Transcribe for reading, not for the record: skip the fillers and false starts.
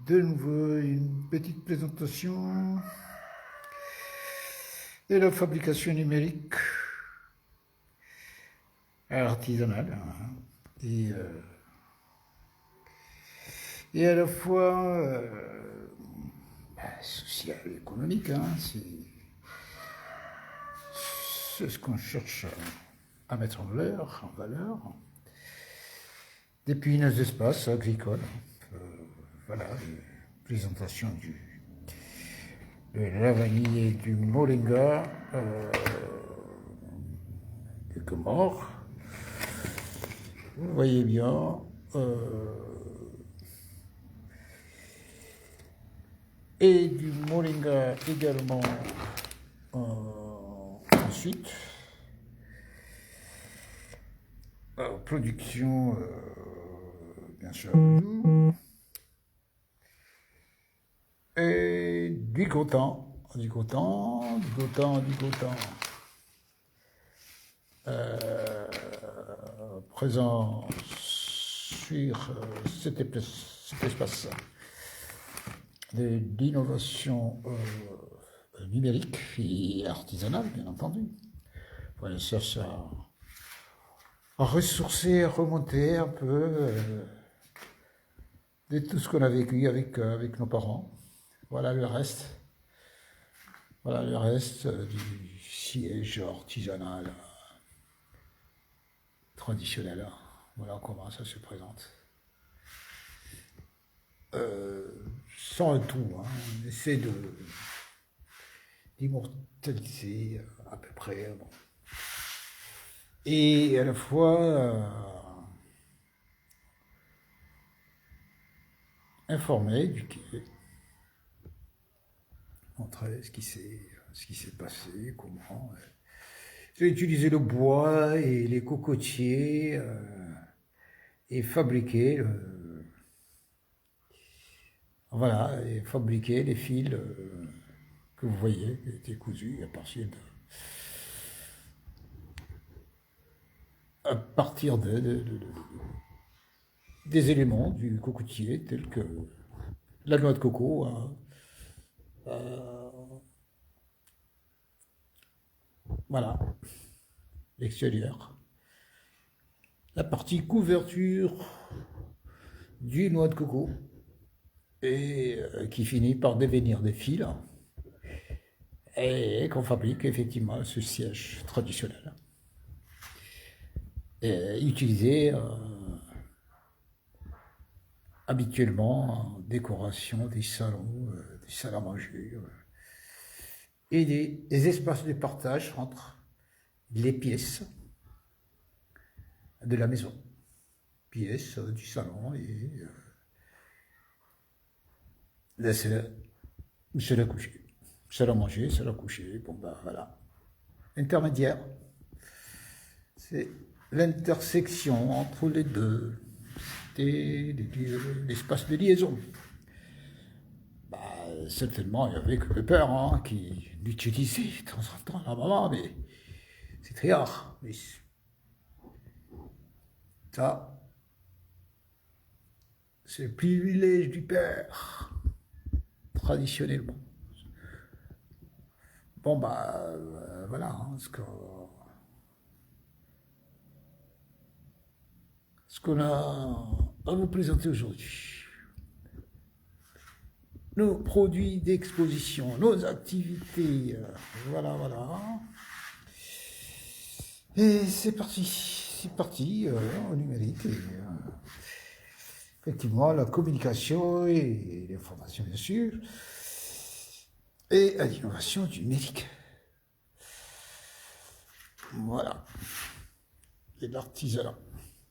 de nouveau une petite présentation de la fabrication numérique artisanale et à la fois sociale et économique. C'est ce qu'on cherche à mettre en valeur depuis nos espaces agricoles. Voilà, présentation de la vanille et du moringa des Comores. Vous voyez bien. Et du moringa également ensuite. Production, bien sûr, et du gotan, présent sur cet espace d'innovation numérique et artisanale, bien entendu. Voilà, ça à ressourcer, à remonter un peu de tout ce qu'on a vécu avec nos parents. Voilà le reste. Voilà le reste du siège artisanal traditionnel. Voilà comment ça se présente. Sans un tout, on essaie d'immortaliser à peu près. Bon. Et à la fois informer, éduquer, montrer ce qui s'est passé, comment j'ai utilisé le bois et les cocotiers et fabriquer et fabriquer les fils que vous voyez qui étaient cousus à partir des éléments du cocotier tels que la noix de coco, voilà, l'extérieur, la partie couverture du noix de coco et qui finit par devenir des fils et qu'on fabrique effectivement ce siège traditionnel utilisé habituellement en décoration des salons, des salles à manger et des espaces de partage entre les pièces de la maison, pièces du salon et la salle à coucher, salle à manger, salle à coucher, bon ben voilà. Intermédiaire, c'est l'intersection entre les deux, l'espace de liaison. Certainement, il y avait que le père qui l'utilisait de temps en temps, la maman, mais c'est très rare. Mais ça, c'est le privilège du père, traditionnellement. Bon, voilà ce qu'on a à vous présenter aujourd'hui. Nos produits d'exposition, nos activités, voilà. Et c'est parti au numérique. Effectivement, la communication et l'information, bien sûr, et à l'innovation du numérique. Voilà. Et l'artisanat.